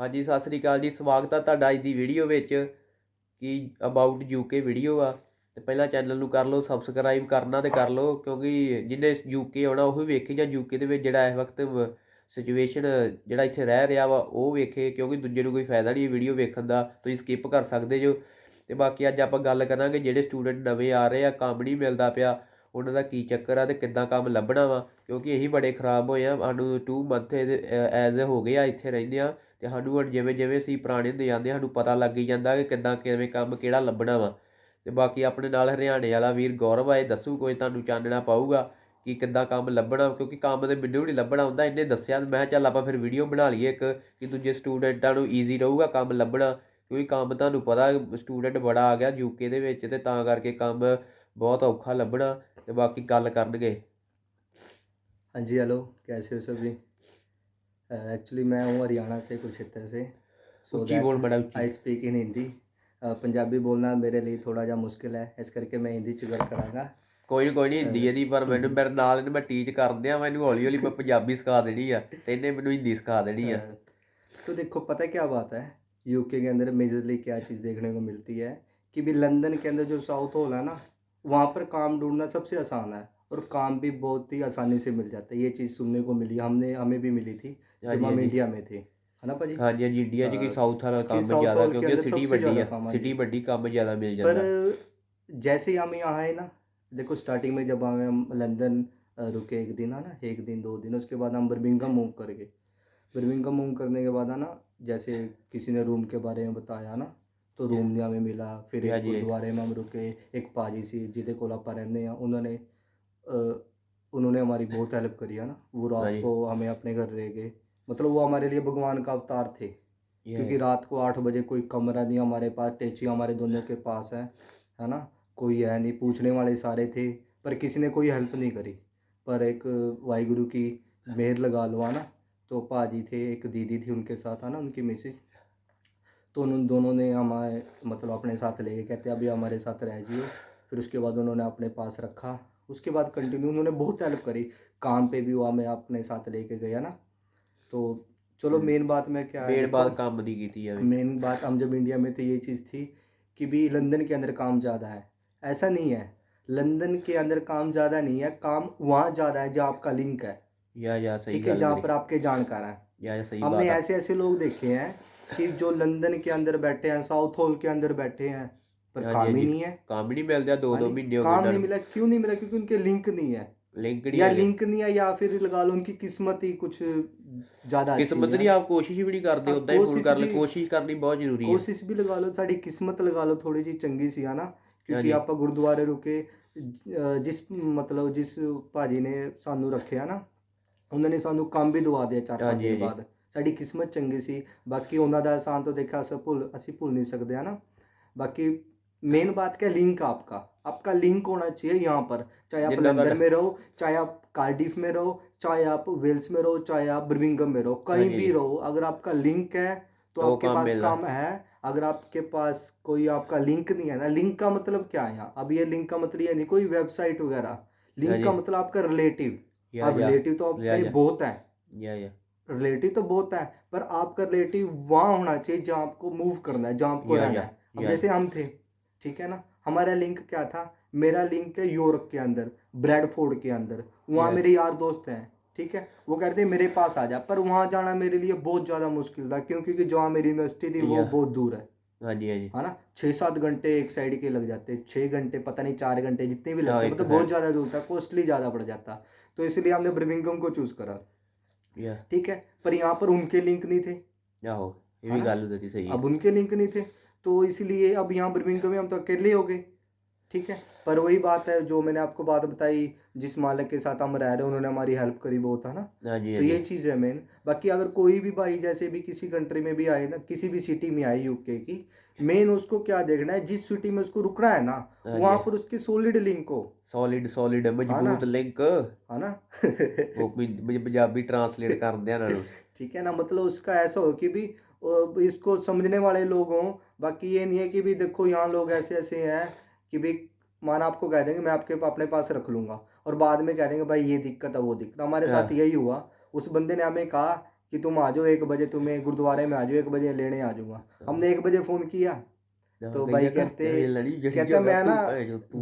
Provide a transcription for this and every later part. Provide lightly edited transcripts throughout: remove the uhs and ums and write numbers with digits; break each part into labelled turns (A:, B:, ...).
A: ਹਾਂਜੀ ਸਤਿ ਸ੍ਰੀ ਅਕਾਲ ਜੀ। ਸਵਾਗਤ ਆ ਤੁਹਾਡਾ ਅੱਜ ਦੀ ਵੀਡੀਓ ਵਿੱਚ ਕਿ ਅਬਾਊਟ ਯੂਕੇ ਵੀਡੀਓ ਆ। ਤੇ ਪਹਿਲਾਂ ਚੈਨਲ ਨੂੰ ਕਰ ਲਓ ਸਬਸਕ੍ਰਾਈਬ ਕਰਨਾ ਤੇ ਕਰ ਲਓ, ਕਿਉਂਕਿ ਜਿਹਨੇ ਯੂਕੇ ਆਉਣਾ ਉਹ ਵੇਖੇ ਜਾਂ ਯੂਕੇ ਦੇ ਵਿੱਚ ਜਿਹੜਾ ਇਸ ਵਕਤ ਸਿਚੁਏਸ਼ਨ ਜਿਹੜਾ ਇੱਥੇ ਰਹਿ ਰਿਹਾ ਵਾ ਉਹ ਵੇਖੇ, ਕਿਉਂਕਿ ਦੂਜੇ ਨੂੰ ਕੋਈ ਫਾਇਦਾ ਨਹੀਂ ਵੀਡੀਓ ਵੇਖਣ ਦਾ, ਤੁਸੀਂ ਸਕਿਪ ਕਰ ਸਕਦੇ ਜੋ। ਤੇ ਬਾਕੀ ਅੱਜ ਆਪਾਂ ਗੱਲ ਕਰਾਂਗੇ ਜਿਹੜੇ ਸਟੂਡੈਂਟ ਨਵੇਂ ਆ ਰਹੇ ਆ, ਕੰਮ ਨਹੀਂ ਮਿਲਦਾ ਪਿਆ, ਉਹਨਾਂ ਦਾ ਕੀ ਚੱਕਰ ਆ ਤੇ ਕਿੱਦਾਂ ਕੰਮ ਲੱਭਣਾ ਵਾ। ਕਿਉਂਕਿ ਇਹੀ ਬੜੇ ਖ਼ਰਾਬ ਹੋਏ ਆ, ਸਾਨੂੰ 2 ਮੰਥ ਐਜ਼ ਹੋ ਗਏ ਆ ਇੱਥੇ ਰਹਿੰਦੇ ਆ। ਤੇ ਸਾਨੂੰ ਹੁਣ ਜਿਵੇਂ ਜਿਵੇਂ ਅਸੀਂ ਪੁਰਾਣੇ ਹੁੰਦੇ ਜਾਂਦੇ ਸਾਨੂੰ ਪਤਾ ਲੱਗ ਹੀ ਜਾਂਦਾ ਕਿ ਕਿੱਦਾਂ ਕਿਵੇਂ ਕੰਮ ਕਿਹੜਾ ਲੱਭਣਾ ਵਾ। ਤੇ ਬਾਕੀ ਆਪਣੇ ਨਾਲ ਹਰਿਆਣੇ ਵਾਲਾ ਵੀਰ ਗੌਰਵ ਆਏ ਦੱਸੂ, ਕੋਈ ਤੁਹਾਨੂੰ ਚਾਨਣਾ ਪਾਊਗਾ ਕਿ ਕਿੱਦਾਂ ਕੰਮ ਲੱਭਣਾ, ਕਿਉਂਕਿ ਕੰਮ ਤੇ ਮੈਨੂੰ ਨਹੀਂ ਲੱਭਣਾ ਹੁੰਦਾ। ਇਹਨੇ ਦੱਸਿਆ, ਮੈਂ ਕਿਹਾ ਚੱਲ ਆਪਾਂ ਫਿਰ ਵੀਡੀਓ ਬਣਾ ਲਈਏ ਇੱਕ, ਕਿ ਦੂਜੇ ਸਟੂਡੈਂਟਾਂ ਨੂੰ ਈਜ਼ੀ ਰਹੂਗਾ ਕੰਮ ਲੱਭਣਾ। ਕਿਉਂਕਿ ਕੰਮ ਤੁਹਾਨੂੰ ਪਤਾ ਸਟੂਡੈਂਟ ਬੜਾ ਆ ਗਿਆ ਯੂਕੇ ਦੇ ਵਿੱਚ, ਤੇ ਤਾਂ ਕਰਕੇ ਕੰਮ ਬਹੁਤ ਔਖਾ ਲੱਭਣਾ। ਤੇ ਬਾਕੀ ਗੱਲ ਕਰਨਗੇ।
B: हाँ जी, हेलो, कैसे हो सभी। एक्चुअली मैं हूँ हरियाणा से, कुरुक्षेत्र से। सो
A: ਉੱਚੀ ਬੋਲ ਬੜਾ ਉੱਚੀ।
B: I speak in Hindi. Punjabi बोलना मेरे लिए थोड़ा जा मुश्किल है, इस करके मैं हिंदी च गल करांगा।
A: ਕੋਈ ਨਹੀਂ ਹਿੰਦੀ ਇਹਦੀ, ਪਰ ਮੈਨੂੰ ਮੇਰੇ ਨਾਲ ਇਹਨੂੰ ਮੈਂ ਟੀਚ ਕਰਦੇ ਆ, ਮੈਨੂੰ ਹੌਲੀ ਹੌਲੀ ਮੈਂ ਪੰਜਾਬੀ ਸਿਖਾ ਦੇਣੀ ਆ ਤੇ ਇਹਨੇ ਮੈਨੂੰ ਹਿੰਦੀ ਸਿਖਾ ਦੇਣੀ ਆ।
B: तो देखो, पता है क्या बात है, यूके के अंदर मेजरली क्या चीज़ देखने को मिलती है कि भी लंदन के अंदर जो साउथ हॉल है ना, वहाँ पर काम ढूंढना सबसे आसान है और काम भी बहुत ही आसानी से मिल जाता है। ये चीज़ सुनने को मिली, हमें भी मिली थी जब हम इंडिया में थे, है ना भाजी।
A: हाँ जी हाँ जी, इंडिया च कि साउथ वाला काम
B: साउथ
A: ज़्यादा,
B: हॉल के
A: क्योंकि
B: अंदर
A: सिटी
B: सबसे
A: बड़ी
B: ज़्यादा
A: है,
B: काम है
A: सिटी बड़ी काम ज़्यादा मिल
B: पर
A: जाता।
B: जैसे ही हम यहाँ आए ना, देखो स्टार्टिंग में जब हम लंदन रुके एक दिन, है ना, एक दिन 2 दिन, उसके बाद हम बर्मिंघम मूव कर गए। बर्मिंघम मूव करने के बाद है ना, जैसे किसी ने रूम के बारे में बताया ना, तो रूम नहीं हमें मिला। फिर एक गुरुद्वारे में हम रुके, एक पाजी सी जिदे कोल आप रहने हैं, उन्होंने हमारी बहुत हेल्प करी है ना। वो रात को हमें अपने घर रह गए, मतलब वो हमारे लिए भगवान का अवतार थे। क्योंकि रात को 8 बजे कोई कमरा नहीं हमारे पास, टेची हमारे दोनों के पास है ना, कोई है नहीं, पूछने वाले सारे थे पर किसी ने कोई हेल्प नहीं करी। पर एक वाहिगुरु की मेहर लगा लो, है ना। तो पाजी थे, एक दीदी थी उनके साथ, है ना, उनकी मिसेज, तो उन दोनों ने हमारे मतलब अपने साथ ले गए, कहते अभी हमारे साथ रह जियो। फिर उसके बाद उन्होंने अपने पास रखा। उसके बाद कंटिन्यू उन्होंने बहुत हेल्प करी, काम पे भी वो हमें अपने साथ लेके गया ना। तो चलो मेन बात में क्या है,
A: मेन बात काम दी की थी।
B: मेन बात हम जब इंडिया में थे ये चीज़ थी कि भी लंदन के अंदर काम ज़्यादा है, ऐसा नहीं है। लंदन के अंदर काम ज़्यादा नहीं है, काम वहाँ ज़्यादा है जहाँ आपका लिंक है,
A: या सही,
B: ठीक है, जहाँ पर आपके जानकार हैं।
A: या सही
B: हमने
A: बात
B: ऐसे ऐसे लोग देखे हैं कि जो लंदन के अंदर बैठे हैं, साउथ हॉल के अंदर बैठे हैं, पर काम ही नहीं है।
A: काम ही नहीं मिल रहा, 2-2 महीने
B: काम नहीं मिला। क्यों नहीं मिला? क्योंकि उनके लिंक नहीं है, लिंक नहीं है, या फिर लगा लो उनकी किस्मत ही कुछ ज़्यादा,
A: किस्मत नहीं, आप कोशिश भी नहीं करते, उदा ही फोन कर ले। कोशिश करनी बहुत जरूरी है,
B: कोशिश भी लगा लो, साड़ी किस्मत लगा लो थोड़ी जी चंगी सी, है ना। क्योंकि आप गुरुद्वारे रुके, जिस मतलब जिस भाजी ने सानू रखे है ना, उन्होंने सानू काम भी दवा दिया 4-5 दिन बाद। साड़ी किस्मत चंगी सी, बाकी उन्हों का एहसान तो देखा असी भुल नहीं सकते, है ना। बाकी मेन बात क्या, लिंक आपका लिंक होना चाहिए यहाँ पर, चाहे आप लंदन में रहो, चाहे आप कार्डिफ में रहो, चाहे आप वेल्स में रहो, चाहे आप बर्मिंघम में रहो, कहीं भी रहो, अगर आपका लिंक है तो आपके पास काम है। अगर आपके पास कोई आपका लिंक नहीं है ना, लिंक का मतलब क्या है यहाँ, अब ये लिंक का मतलब ये नहीं कोई वेबसाइट वगैरह, लिंक का मतलब आपका रिलेटिव। अब रिलेटिव तो अपने बहुत है, रिलेटिव तो बहुत है, पर आपका रिलेटिव वहाँ होना चाहिए जहाँ आपको मूव करना है, जहाँ आपको रहना है। अब जैसे हम थे, ठीक है ना, हमारा लिंक क्या था, मेरा लिंक है यूरोप के अंदर, ब्रैडफोर्ड के अंदर, वहाँ मेरे यार दोस्त हैं, ठीक है, वो कहते हैं मेरे पास आ जा, पर वहाँ जाना मेरे लिए बहुत ज़्यादा मुश्किल था। क्योंकि जहाँ मेरी यूनिवर्सिटी थी वो बहुत दूर है, है ना। 6-7 घंटे एक साइड के लग जाते, 6 घंटे पता नहीं 4 घंटे जितने भी लगते, मतलब बहुत ज़्यादा दूर था, कॉस्टली ज़्यादा पड़ जाता। तो इसलिए हमने बर्मिंघम को चूज़ करा, ठीक है। पर यहाँ पर उनके लिंक नहीं थे,
A: ये भी गल होती सही है।
B: अब उनके लिंक नहीं थे, तो इसलिए अब यहाँ बर्मिंघम में हम तो अकेले हो गए, ठीक है। पर वही बात है जो मैंने आपको बात बताई, जिस मालिक के साथ हम रह रहे हैं उन्होंने हमारी हेल्प करी बहुत, है ना। तो ये चीज़ है मेन। बाकी अगर कोई भी भाई जैसे भी किसी कंट्री में भी आए ना, किसी भी सिटी में आए यूके की, मेन उसको क्या देखना है, जिस सिटी में उसको रुकना है ना, वहाँ पर उसकी सॉलिड लिंक हो, सॉलिड
A: मजबूत लिंक,
B: है ना।
A: वो पंजाबी ट्रांसलेट कर दिया,
B: ठीक है ना, मतलब उसका ऐसा हो कि भी इसको समझने वाले लोग हों। बाकी ये नहीं है कि भी देखो यहाँ लोग ऐसे ऐसे हैं कि भी माना आपको कह देंगे मैं आपके अपने पास रख लूँगा, और बाद में कह देंगे भाई ये दिक्कत है वो दिक्कत। हमारे साथ यही हुआ, उस बंदे ने हमें कहा कि तुम आ जाओ 1 बजे, तुम्हें गुरुद्वारे में आ जाओ 1 बजे लेने आ जाऊँगा। हमने 1 बजे फ़ोन किया तो भाई कहता मैं ना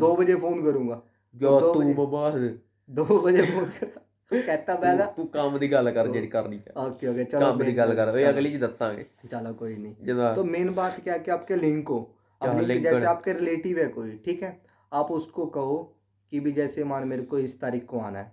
B: 2 बजे फ़ोन करूँगा।
A: ਜੋ
B: 2
A: ਤੂੰ
B: बजे
A: ਬਬਾਸ
B: 2 बजे फ़ोन करा, कहता मैं ना
A: ਤੂੰ ਕੰਮ ਦੀ ਗੱਲ ਕਰ
B: तो
A: ਜਿਹੜੀ ਕਰਨੀ ਹੈ,
B: ओके चलो
A: ਕੰਮ ਦੀ ਗੱਲ ਕਰ, ਓਏ
B: चलो
A: ਅਗਲੀ ਚ ਦੱਸਾਂਗੇ
B: चलो कोई नहीं।
A: ਜਦੋਂ
B: तो मेन बात क्या है कि आपके लिंक हो। अब
A: ਚਾਹ
B: लिंक
A: ਲਿੰਕਡ
B: जैसे आपके रिलेटिव है कोई, ठीक है, आप उसको कहो कि भी जैसे मान मेरे को इस तारीख को आना है,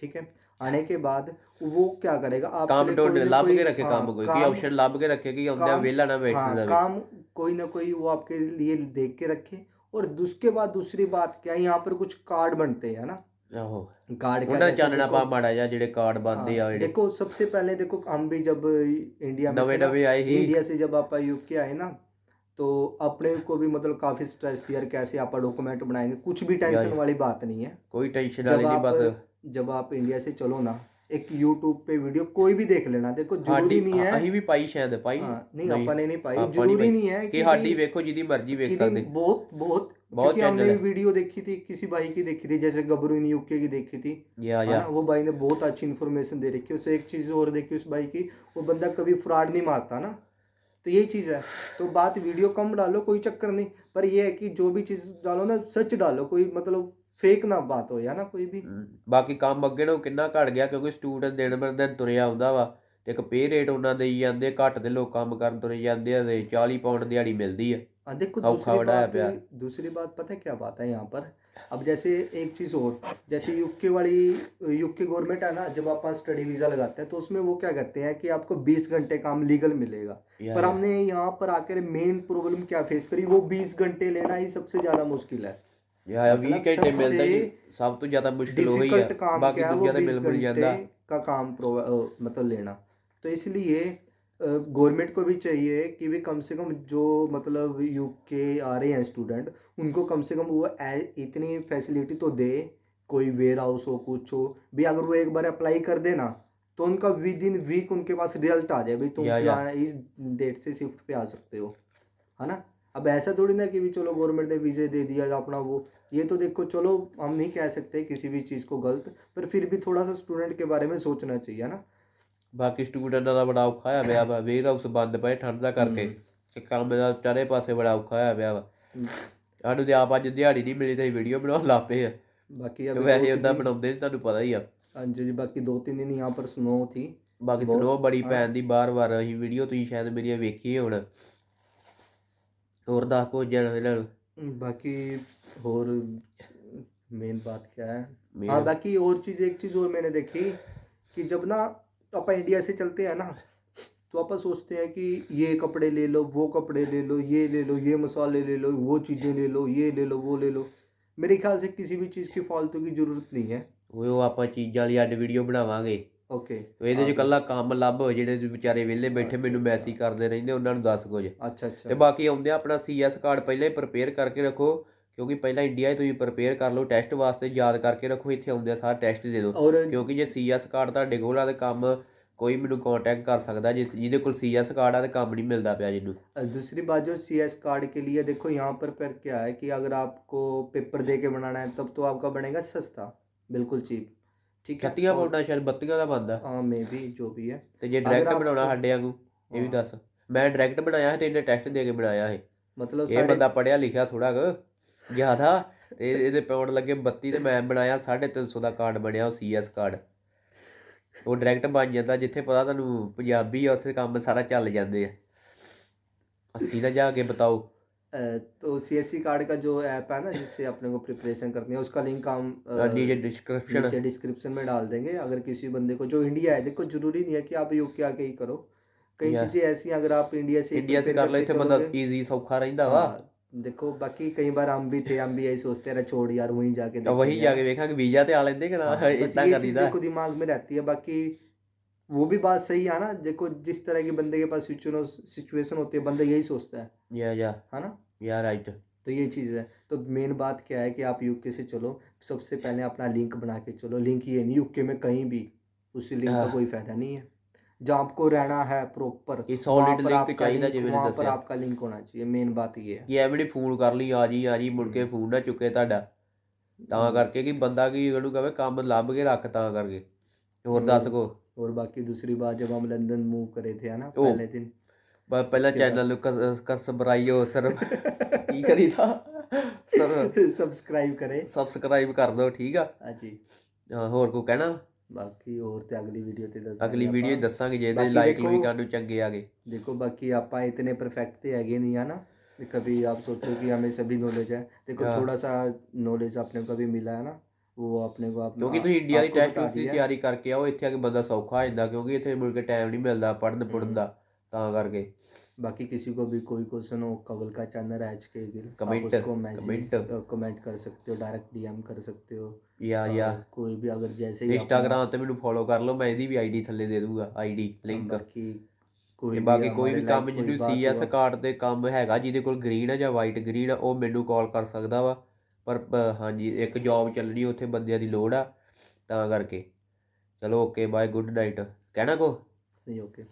B: ठीक है। आने के बाद वो क्या करेगा आपके
A: ਕੰਮ
B: लिए
A: ਢੂੰਡ
B: कोई ना
A: ਲੱਭ
B: कोई,
A: ਕੇ ਰੱਖੇ,
B: हाँ
A: ਕੰਮ ਕੋਈ
B: काम
A: ਆਪਸ਼ਨ ਲੱਭ ਕੇ ਰੱਖੇ ਕਿ ਆਉਂਦਿਆਂ
B: काम
A: ਵਿਹਲਾ ਨਾ ਬੈਠ
B: हाँ
A: ਜਾਵੇ।
B: काम कोई ना कोई वो आपके लिए देख के रखे। और उसके बाद दूसरी बात क्या है, यहाँ पर कुछ कार्ड बनते हैं ना।
A: ਆਹੋ
B: कार्ड का
A: ਉਹਨਾਂ
B: जैसे
A: ਚਾਨਣਾ
B: देखो,
A: ਪਾ ਮਾੜਾ ਜਿਹਾ ਜਿਹੜੇ ਕਾਰਡ ਬਣਦੇ ਆ ਜਿਹੜੇ
B: देखो सबसे पहले देखो हम भी जब इंडिया में थे
A: ਨਵੇਂ
B: ना,
A: ਨਵੇਂ ਆਏ ਸੀ।
B: इंडिया से जब आप यूके आए ना, तो अपने को भी मतलब काफ़ी स्ट्रेस थी यार, कैसे आप डॉक्यूमेंट बनाएंगे, कुछ भी टेंशन वाली बात नहीं है।
A: ਕੋਈ ਟੈਨਸ਼ਨ
B: जब
A: ਵਾਲੀ नहीं,
B: आप
A: बस
B: जब आप इंडिया से चलो ना, एक यूट्यूब पे वीडियो कोई भी देख लेना, देखो
A: ਸਾਡੀ
B: जरूरी नहीं है।
A: ਅਸੀਂ ਵੀ ਪਾਈ ਸ਼ਾਇਦ ਪਾਈ
B: हाँ नहीं
A: ਨਹੀਂ,
B: अपने नहीं पाई,
A: ਆਪਾਂ ਨਹੀਂ
B: जरूरी
A: ਪਾਈ
B: नहीं है
A: ਕਿ ਸਾਡੀ ਵੇਖੋ ਜਿਹਦੀ ਮਰਜ਼ੀ ਵੇਖ
B: कि
A: ਸਕਦੇ।
B: बहुत बहुत
A: बहुत
B: क्योंकि हमने
A: चैनल
B: भी
A: है।
B: वीडियो देखी थी, किसी भाई की देखी थी, जैसे गबरू इन यूके की देखी थी,
A: या
B: है ना, वो भाई ने बहुत अच्छी इन्फॉर्मेशन दे रखी है। उसे एक चीज़ और देखी उस भाई की, वो बंदा कभी फ्रॉड नहीं मारता ना, तो यही चीज़ है। तो बात वीडियो कम डालो कोई चक्कर नहीं, पर ये है कि जो भी चीज़ डालो ना सच डालो, कोई मतलब फेक ना बात हो, या ना कोई भी।
A: ਬਾਕੀ ਕੰਮ ਅੱਗੇ ਨੂੰ ਕਿੰਨਾ ਘਟ ਗਿਆ ਕਿਉਂਕਿ ਸਟੂਡੈਂਟ ਦਿਨ ਬਰ ਦਿਨ ਤੁਰਿਆ ਆਉਂਦਾ ਵਾ ਤੇ ਇੱਕ ਪੇ ਰੇਟ ਉਹਨਾਂ ਦੇਈ ਜਾਂਦੇ, ਘੱਟ ਦੇ ਲੋਕ ਕੰਮ ਕਰਨ ਤੁਰੇ ਜਾਂਦੇ ਆ ਤੇ 40 ਪਾਉਂਡ ਦਿਹਾੜੀ ਮਿਲਦੀ ਆ।
B: हाँ देखो
A: औखा बढ़ाया पिया।
B: दूसरी बात पता है क्या बात है यहाँ पर। अब जैसे एक चीज़ और, जैसे यूके वाली यूके गवर्नमेंट है ना, जब आप स्टडी वीज़ा लगाते हैं तो उसमें वो क्या कहते हैं कि आपको 20 घंटे काम लीगल मिलेगा। पर हमने यहाँ पर आकर मेन प्रॉब्लम क्या फेस करी, वो 20 घंटे लेना ही सबसे ज़्यादा मुश्किल है।
A: ਯਾ 20
B: मतलब
A: ਘੰਟੇ ਮਿਲਦਾ
B: सबसे
A: ਜੀ, ਸਭ ਤੋਂ ਜ਼ਿਆਦਾ ਮੁਸ਼ਕਿਲ ਉਹੀ
B: डिफिकल्ट
A: ਆ,
B: काम
A: ਬਾਕੀ
B: क्या है, वो
A: ਦੂਜਿਆਂ ਤੇ
B: 20
A: ਮਿਲ ਜਾਂਦਾ।
B: घंटे का काम मतलब लेना। तो इसलिए गवर्नमेंट को भी चाहिए कि भी कम से कम जो मतलब यूके आ रहे हैं स्टूडेंट, उनको कम से कम वो इतनी फैसिलिटी तो दे, कोई वेयर हाउस हो कुछ हो भी, अगर वो एक बार अप्लाई कर देना तो उनका विद इन वीक उनके पास रिजल्ट आ जाए, भाई तुम फलाना इस डेट से शिफ्ट पे आ सकते हो, है ना। अब ऐसा थोड़ी ना कि भी चलो गवर्नमेंट ने वीज़े दे दिया अपना वो, ये तो देखो चलो हम नहीं कह सकते किसी भी चीज़ को गलत, पर फिर भी थोड़ा सा स्टूडेंट के बारे में सोचना चाहिए ना।
A: ਬਾਕੀ ਸਟੂਡੈਂਟਾਂ ਦਾ ਬੜਾ ਔਖਾ ਹੋਇਆ ਪਿਆ ਵਾ, ਵੇਅਰ ਹਾਊਸ ਬੰਦ ਪਏ ਠੰਡ ਦਾ ਕਰਕੇ, ਤੇ ਕੰਮ ਦਾ ਚਾਰੇ ਪਾਸੇ ਬੜਾ ਔਖਾ ਹੋਇਆ ਪਿਆ ਵਾ। ਸਾਨੂੰ ਤੇ ਆਪ ਅੱਜ ਦਿਹਾੜੀ ਨਹੀਂ ਮਿਲੀ ਤੇ ਵੀਡੀਓ ਬਣਾਉਣ ਲੱਗ ਪਏ ਆ,
B: बाकी
A: ਤੇ ਵੈਸੇ ਉੱਦਾਂ ਬਣਾਉਂਦੇ ਨਹੀਂ, ਤੁਹਾਨੂੰ ਪਤਾ ਹੀ ਆ।
B: हाँ जी, बाकी 2-3 दिन यहाँ पर स्नो थी,
A: ਬਾਕੀ ਸਨੋ ਬੜੀ ਪੈਂਦੀ ਬਾਰ-ਬਾਰ, ਅਸੀਂ ਵੀਡੀਓ ਤੁਸੀਂ ਸ਼ਾਇਦ ਮੇਰੀਆਂ ਵੇਖੀ ਹੁਣ। ਹੋਰ ਦੱਸ ਕੁਝ ਇਹਨਾਂ ਨੂੰ।
B: बाकी और मेन बात क्या है, हाँ बाकी और चीज़ एक चीज़ और मैंने देखी कि जब ना आप इंडिया से चलते हैं ना, तो आप सोचते हैं कि ये कपड़े ले लो, वो कपड़े ले लो, ये मसाले ले लो, वो चीज़ें ले लो, ये ले लो, वो ले लो। मेरे ख्याल से किसी भी चीज़ की फालतू की ज़रूरत नहीं है।
A: ਉਹ ਆਪਾਂ ਚੀਜ਼ਾਂ ਲਈ ਅੱਡ ਵੀਡੀਓ ਬਣਾਵਾਂਗੇ।
B: ओके
A: ਇਹਦੇ 'ਚ ਇਕੱਲਾ ਕੰਮ ਲੱਭ, ਜਿਹੜੇ ਵਿਚਾਰੇ ਵਿਹਲੇ ਬੈਠੇ ਮੈਨੂੰ ਮੈਸੇਜ ਕਰਦੇ ਰਹਿੰਦੇ ਉਹਨਾਂ ਨੂੰ ਦੱਸ ਕੁਝ।
B: अच्छा
A: ਤੇ ਬਾਕੀ ਆਉਂਦੇ ਆਪਣਾ CS ਕਾਰਡ ਪਹਿਲਾਂ ਹੀ ਪ੍ਰਪੇਅਰ ਕਰਕੇ ਰੱਖੋ, ਕਿਉਂਕਿ ਪਹਿਲਾਂ ਇੰਡੀਆ 'ਚ ਤੁਸੀਂ ਪ੍ਰਪੇਅਰ ਕਰ ਲਓ ਟੈਸਟ ਵਾਸਤੇ, ਯਾਦ ਕਰਕੇ ਰੱਖੋ, ਇੱਥੇ ਆਉਂਦੇ ਸਾਰਾ ਟੈਸਟ ਦੇ ਦਿਓ।
B: और
A: ਕਿਉਂਕਿ ਜੇ CS ਕਾਰਡ ਤੁਹਾਡੇ ਕੋਲ ਆ ਤਾਂ ਕੰਮ ਕੋਈ ਮੈਨੂੰ ਕਾਂਟੈਕਟ ਕਰ ਸਕਦਾ, ਜਿਹਦੇ ਕੋਲ CS ਕਾਰਡ ਆ ਤਾਂ ਕੰਮ ਨਹੀਂ ਮਿਲਦਾ ਪਿਆ ਜਿਹਨੂੰ।
B: दूसरी बात जो CS कार्ड के लिए देखो यहाँ पर क्या है कि अगर आपको पेपर दे के बनाना है तब तो आपका बनेगा सस्ता, बिल्कुल चीप, ठीक है।
A: 31 ਪਾਉਂਡਾਂ ਸ਼ਾਇਦ 32 ਦਾ ਬਣਦਾ।
B: हाँ मे भी जो भी है।
A: ਤੇ ਜੇ ਡਾਇਰੈਕਟ ਬਣਾਉਣਾ ਸਾਡੇ ਵਾਂਗੂ, ਇਹ ਵੀ ਦੱਸ। ਮੈਂ ਡਾਇਰੈਕਟ ਬਣਾਇਆ ਸੀ ਤੇ ਇਹਨੇ ਟੈਸਟ ਦੇ ਕੇ ਬਣਾਇਆ ਸੀ।
B: मतलब
A: ਇਹ ਬੰਦਾ ਪੜ੍ਹਿਆ ਲਿਖਿਆ ਥੋੜਾ ਕੁ ਜ਼ਿਆਦਾ, ਤੇ ਇਹਦੇ ਪਾਉਂਡ ਲੱਗੇ 32 ਤੇ ਮੈਂ ਬਣਾਇਆ 350 ਦਾ ਕਾਰਡ ਬਣਿਆ, ਉਹ CS ਕਾਰਡ। ਉਹ ਡਾਇਰੈਕਟ ਬਣ ਜਾਂਦਾ, ਜਿੱਥੇ ਪਤਾ ਤੁਹਾਨੂੰ ਪੰਜਾਬੀ ਆ ਉੱਥੇ ਕੰਮ ਸਾਰਾ ਚੱਲ ਜਾਂਦੇ ਆ। 80 ਦਾ ਜਾ ਕੇ ਬਤਾਓ।
B: तो CSC कार्ड का जो ऐप है ना जिससे अपने को प्रिपरेशन करनी है, उसका लिंक हम
A: नीचे डिस्क्रिप्शन
B: में डाल देंगे। अगर किसी बंदे को जो इंडिया है, देखो जरूरी नहीं है कि आप यूके आके ही करो, कई चीज़ें ऐसी हैं अगर आप इंडिया से
A: कर लो, इतने बंदा इजी सौखा रहता वा।
B: देखो बाकी कई बार हम भी थे, हम भी यही सोचते रहे छोड़ यार वहीं जाके
A: देखा कि वीजा ते आ लेंदे कि ना, इतना कर दीदा।
B: देखो दिमाग में रहती है। बाकी वो भी बात सही है ना, देखो जिस तरह के बंदे के पास सिचुएशन होती है बंदा यही सोचता है, है ना।
A: या राइट।
B: तो ये चीज़ है। तो मेन बात क्या है कि आप यूके से चलो, सबसे पहले अपना लिंक बना के चलो। लिंक ये नहीं यूके में कहीं भी, उस लिंक का कोई फायदा नहीं है। जहाँ आपको रहना है प्रॉपर
A: सॉलिड लिंक चाहिए, जिवें
B: वहाँ पर आपका लिंक होना चाहिए। मेन बात ये है
A: कि एवं फोन कर ली आ जी मुड़ के फोन ना चुके ਤੁਹਾਡਾ, ਤਾਂ ਕਰਕੇ ਕਿ ਬੰਦਾ ਕੀ ਉਹਨੂੰ ਕਹੇ ਕੰਮ ਲੱਭ ਕੇ ਰੱਖ, ਤਾਂ ਕਰਕੇ। ਹੋਰ ਦੱਸ ਕੋ
B: और बाकी दूसरी बात, जब हम लंदन मूव करे थे, है ना,
A: ओ।
B: पहले दिन
A: ਪਹਿਲਾਂ
B: उसके
A: ਚੈਨਲ ਨੂੰ ਸਬਸਕ੍ਰਾਈਬ ਸਰ ਕੀ ਕਰੀਦਾ ਸਰ
B: बाद सब्सक्राइब करें।
A: ਸਬਸਕ੍ਰਾਈਬ ਕਰ ਦਿਓ, ਠੀਕ ਆ।
B: हाँ जी।
A: ਹਾਂ, ਹੋਰ ਕੋਈ ਕਹਿਣਾ?
B: बाकी और ਤੇ ਅਗਲੀ ਵੀਡੀਓ ਤੇ
A: ਅਗਲੀ ਵੀਡੀਓ ਦੱਸਾਂਗੇ ਜੇ ਇਹਦੇ
B: ਬਾਕੀ
A: ਲਾਈਕ
B: ਦੇਖੋ-
A: ਲੂਈਕ ਸਾਨੂੰ ਚੰਗੇ ਆ ਗਏ।
B: देखो बाकी ਆਪਾਂ इतने परफेक्ट तो है नहीं है ना, कभी आप सोचो कि हमें सभी नॉलेज है। देखो
A: हाँ।
B: थोड़ा सा नॉलेज अपने को भी मिला है ना, वो अपने को
A: ਕਿਉਂਕਿ ਤੁਸੀਂ ਇੰਡੀਆ ਦੀ
B: आपको
A: ਟੈਸਟ
B: बता
A: ਦੀ
B: दिया।
A: ਤਿਆਰੀ ਕਰਕੇ ਆਓ, ਇੱਥੇ ਆ ਕੇ ਬੰਦਾ ਸੌਖਾ ਹੋ ਜਾਂਦਾ, ਕਿਉਂਕਿ ਇੱਥੇ ਮੁੜ ਕੇ ਟਾਈਮ ਨਹੀਂ ਮਿਲਦਾ ਪੜ੍ਹਨ ਪੁੜਨ ਦਾ, ਤਾਂ ਕਰਕੇ।
B: बाकी किसी को भी कोई क्वेश्चन हो, कवल का चैनल है HK गिल, आप
A: कमेंट
B: उसको मैसेज कमेंट कर सकते हो, डायरेक्ट DM कर सकते हो,
A: या
B: कोई भी अगर जैसे ही
A: ਇੰਸਟਾਗ੍ਰਾਮ ਤੇ ਮੈਨੂੰ ਫੋਲੋ ਕਰ ਲਓ, ਮੈਂ ਇਹਦੀ ਵੀ ਆਈਡੀ ਥੱਲੇ ਦੇ ਦੂੰਗਾ, ਆਈਡੀ ਲਿੰਕ।
B: बाकी
A: ਤੇ
B: कोई
A: ਬਾਕੀ
B: भी
A: ਕੋਈ ਵੀ
B: हमारे
A: ਕੰਮ
B: लाइक कोई
A: ਜਿਹਨੂੰ
B: बात
A: CS
B: हुआ,
A: ਕਾਰਡ ਤੇ ਕੰਮ ਹੈਗਾ, ਜਿਹਦੇ ਕੋਲ ਗ੍ਰੀਨ ਹੈ ਜਾਂ ਵਾਈਟ ਗ੍ਰੀਨ ਆ, ਉਹ ਮੈਨੂੰ ਕਾਲ ਕਰ ਸਕਦਾ ਵਾ। ਪਰ ਹਾਂਜੀ, ਇੱਕ ਜੌਬ ਚੱਲਣੀ, ਉੱਥੇ ਬੰਦਿਆਂ ਦੀ ਲੋੜ ਆ, ਤਾਂ ਕਰਕੇ। ਚਲੋ ਓਕੇ ਬਾਏ, ਗੁੱਡ ਨਾਈਟ। ਕਹਿਣਾ ਕੋ?
B: नहीं ओके।